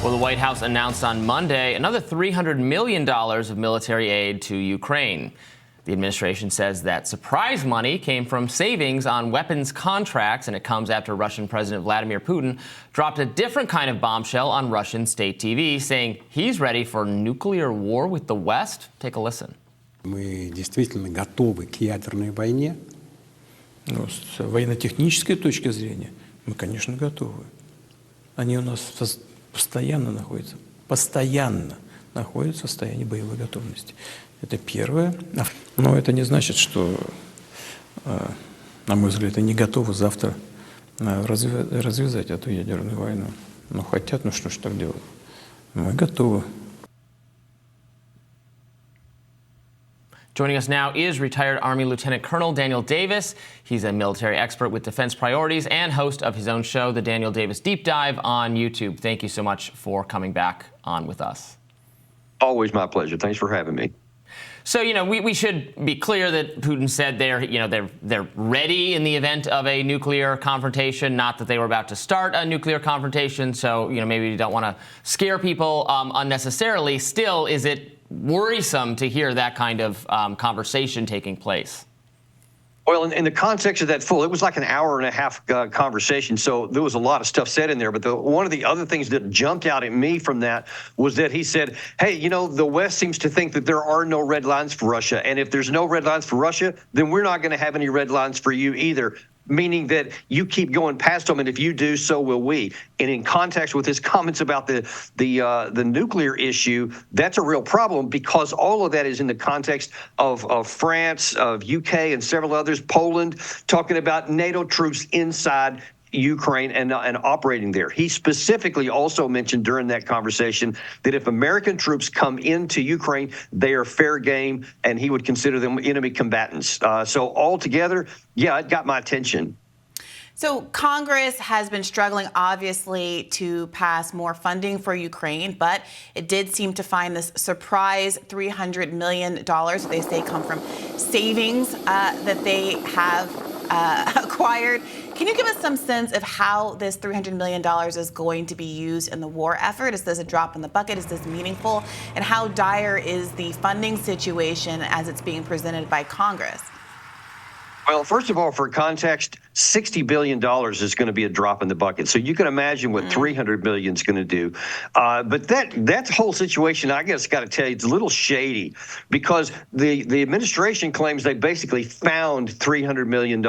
Well, the White House announced on Monday another $300 million of military aid to Ukraine. The administration says that surprise money came from savings on weapons contracts, and it comes after Russian President Vladimir Putin dropped a different kind of bombshell on Russian state TV, saying he's ready for nuclear war with the West. Take a listen. Мы действительно готовы к ядерной войне. Ну, с военно-технической точки зрения мы, конечно, готовы. Они у нас постоянно находятся в состоянии боевой готовности. Это первое. Но это не значит, что, на мой взгляд, они готовы завтра развязать эту ядерную войну. Но хотят, ну что ж так делать? Мы готовы. Joining us now is retired Army Lieutenant Colonel Daniel Davis. He's a military expert with defense priorities and host of his own show, The Daniel Davis Deep Dive, on YouTube. Thank you so much for coming back on with us. Always my pleasure. Thanks for having me. So, we should be clear that Putin said they're ready in the event of a nuclear confrontation, not that they were about to start a nuclear confrontation. So, maybe you don't want to scare people unnecessarily. Still, is it worrisome to hear that kind of conversation taking place? Well, in the context of that it was like an hour and a half conversation, so there was a lot of stuff said in there. But one of the other things that jumped out at me from that was that he said, hey, the West seems to think that there are no red lines for Russia. And if there's no red lines for Russia, then we're not going to have any red lines for you either. Meaning that you keep going past them, and if you do, so will we. And in context with his comments about the nuclear issue, that's a real problem, because all of that is in the context of France, of UK, and several others, Poland, talking about NATO troops inside Ukraine and operating there. He specifically also mentioned during that conversation that if American troops come into Ukraine, they are fair game, and he would consider them enemy combatants. So altogether, yeah, it got my attention. So Congress has been struggling, obviously, to pass more funding for Ukraine, but it did seem to find this surprise $300 million, they say, come from savings that they have acquired. Can you give us some sense of how this $300 million is going to be used in the war effort? Is this a drop in the bucket? Is this meaningful? And how dire is the funding situation as it's being presented by Congress? Well, first of all, for context, $60 billion is going to be a drop in the bucket. So you can imagine what $300 million is going to do. But that whole situation, I guess, got to tell you, it's a little shady, because the administration claims they basically found $300 million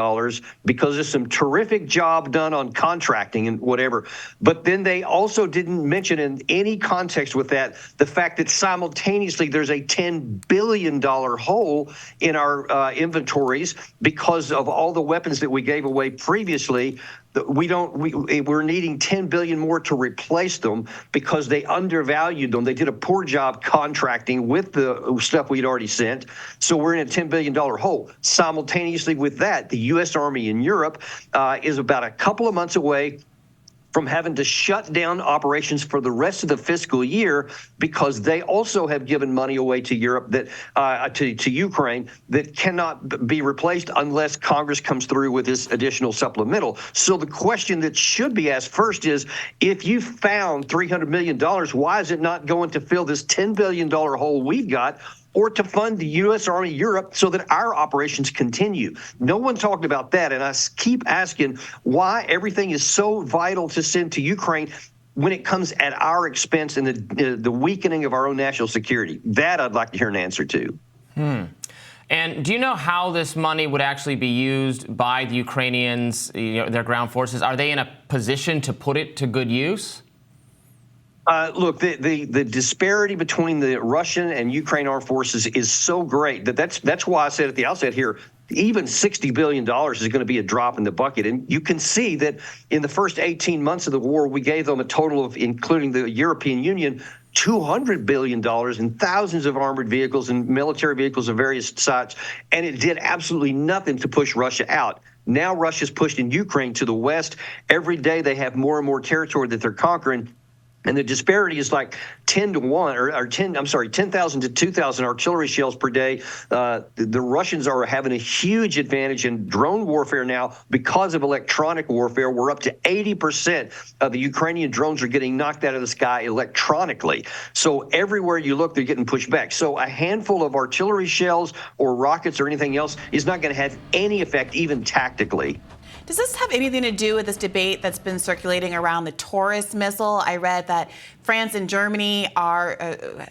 because of some terrific job done on contracting and whatever. But then they also didn't mention in any context with that the fact that simultaneously there's a $10 billion hole in our inventories because of all the weapons that we gave away previously. We're needing $10 billion more to replace them because they undervalued them. They did a poor job contracting with the stuff we'd already sent. So we're in a $10 billion hole. Simultaneously with that, the U.S. Army in Europe is about a couple of months away from having to shut down operations for the rest of the fiscal year, because they also have given money away to Europe to Ukraine that cannot be replaced unless Congress comes through with this additional supplemental. So the question that should be asked first is, if you found $300 million, why is it not going to fill this $10 billion hole we've got, or to fund the U.S. Army Europe so that our operations continue? No one talked about that, and I keep asking why everything is so vital to send to Ukraine when it comes at our expense and the weakening of our own national security. That I'd like to hear an answer to. And do you know how this money would actually be used by the Ukrainians, their ground forces? Are they in a position to put it to good use? Look, the disparity between the Russian and Ukraine armed forces is so great that's why I said at the outset here, even $60 billion is going to be a drop in the bucket. And you can see that in the first 18 months of the war, we gave them a total of, including the European Union, $200 billion in thousands of armored vehicles and military vehicles of various types, and it did absolutely nothing to push Russia out. Now Russia's pushed in Ukraine to the west. Every day they have more and more territory that they're conquering. And the disparity is like 10 to 1, or 10,000 to 2,000 artillery shells per day. The Russians are having a huge advantage in drone warfare now because of electronic warfare. We're up to 80% of the Ukrainian drones are getting knocked out of the sky electronically. So everywhere you look, they're getting pushed back. So a handful of artillery shells or rockets or anything else is not going to have any effect, even tactically. Does this have anything to do with this debate that's been circulating around the Taurus missile? I read that France and Germany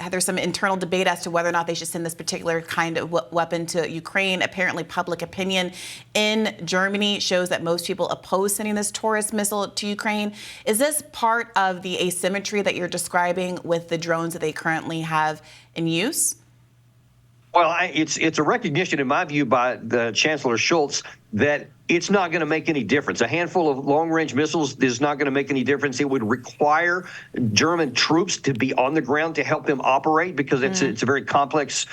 there's some internal debate as to whether or not they should send this particular kind of weapon to Ukraine. Apparently, public opinion in Germany shows that most people oppose sending this Taurus missile to Ukraine. Is this part of the asymmetry that you're describing with the drones that they currently have in use? Well, it's a recognition, in my view, by the Chancellor Scholz that it's not going to make any difference. A handful of long-range missiles is not going to make any difference. It would require German troops to be on the ground to help them operate because it's a very complex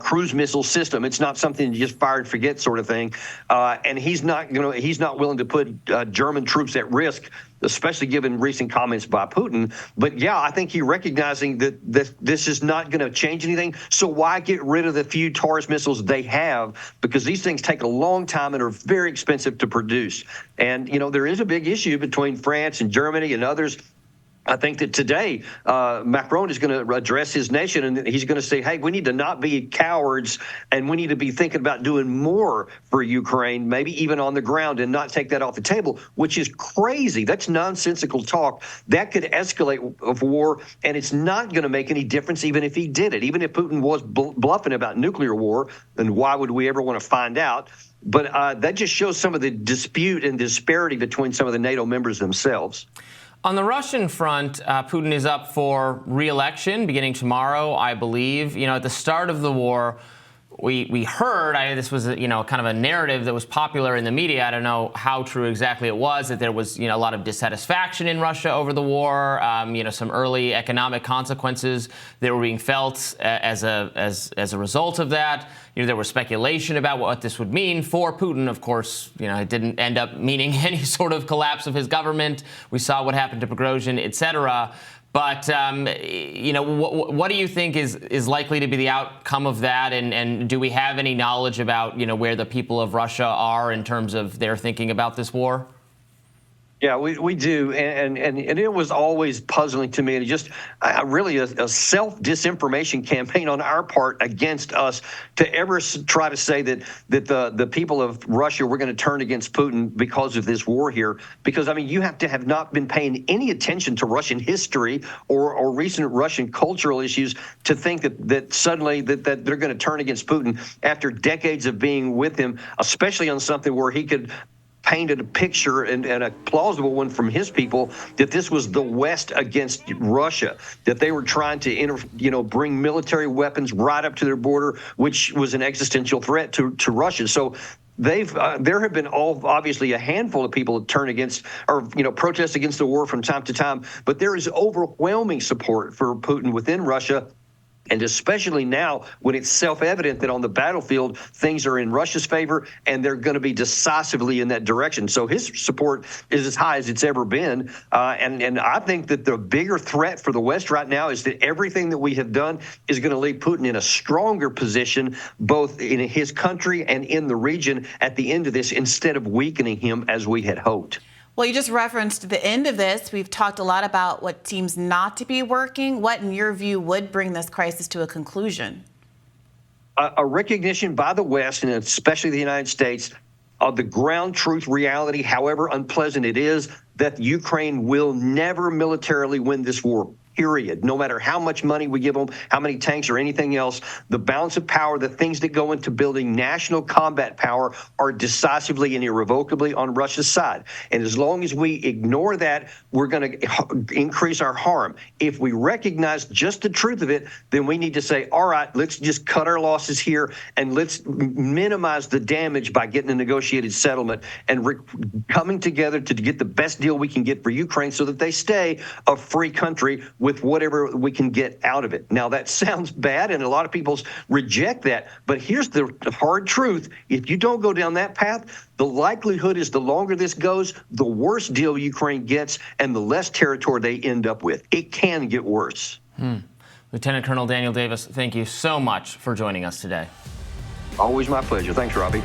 cruise missile system. It's not something you just fire and forget sort of thing. And he's not willing to put German troops at risk, especially given recent comments by Putin. But yeah, I think he's recognizing that this is not going to change anything. So why get rid of the few Taurus missiles they have? Because these things take a long time and are very expensive to produce. And, there is a big issue between France and Germany and others. I think that today Macron is going to address his nation, and he's going to say, hey, we need to not be cowards, and we need to be thinking about doing more for Ukraine, maybe even on the ground, and not take that off the table, which is crazy. That's nonsensical talk. That could escalate of war, and it's not going to make any difference even if he did it, even if Putin was bluffing about nuclear war, and why would we ever want to find out? But that just shows some of the dispute and disparity between some of the NATO members themselves. On the Russian front, Putin is up for re-election beginning tomorrow, I believe. At the start of the war, we heard, this was kind of a narrative that was popular in the media. I don't know how true exactly it was, that there was a lot of dissatisfaction in Russia over the war. Some early economic consequences that were being felt as a result of that. There was speculation about what this would mean for Putin. Of course, it didn't end up meaning any sort of collapse of his government. We saw what happened to Prigozhin, et cetera. But, what do you think is likely to be the outcome of that? And do we have any knowledge about, where the people of Russia are in terms of their thinking about this war? Yeah, we do, and it was always puzzling to me, and just really a self-disinformation campaign on our part against us to ever try to say that the people of Russia were going to turn against Putin because of this war here. Because you have to have not been paying any attention to Russian history or recent Russian cultural issues to think that suddenly that they're going to turn against Putin after decades of being with him, especially on something where he could painted a picture and a plausible one from his people that this was the West against Russia, that they were trying to bring military weapons right up to their border, which was an existential threat to Russia. So there have been obviously a handful of people that turn against or protest against the war from time to time, but there is overwhelming support for Putin within Russia. And especially now when it's self-evident that on the battlefield, things are in Russia's favor and they're going to be decisively in that direction. So his support is as high as it's ever been. And I think that the bigger threat for the West right now is that everything that we have done is going to leave Putin in a stronger position, both in his country and in the region at the end of this, instead of weakening him as we had hoped. Well, you just referenced the end of this. We've talked a lot about what seems not to be working. What, in your view, would bring this crisis to a conclusion? A recognition by the West, and especially the United States, of the ground truth reality, however unpleasant it is, that Ukraine will never militarily win this war. Period. No matter how much money we give them, how many tanks or anything else, the balance of power, the things that go into building national combat power are decisively and irrevocably on Russia's side. And as long as we ignore that, we're going to increase our harm. If we recognize just the truth of it, then we need to say, all right, let's just cut our losses here and let's minimize the damage by getting a negotiated settlement and coming together to get the best deal we can get for Ukraine so that they stay a free country with whatever we can get out of it. Now, that sounds bad, and a lot of people reject that. But here's the hard truth. If you don't go down that path, the likelihood is the longer this goes, the worse deal Ukraine gets and the less territory they end up with. It can get worse. Lieutenant Colonel Daniel Davis, thank you so much for joining us today. Always my pleasure. Thanks, Robbie.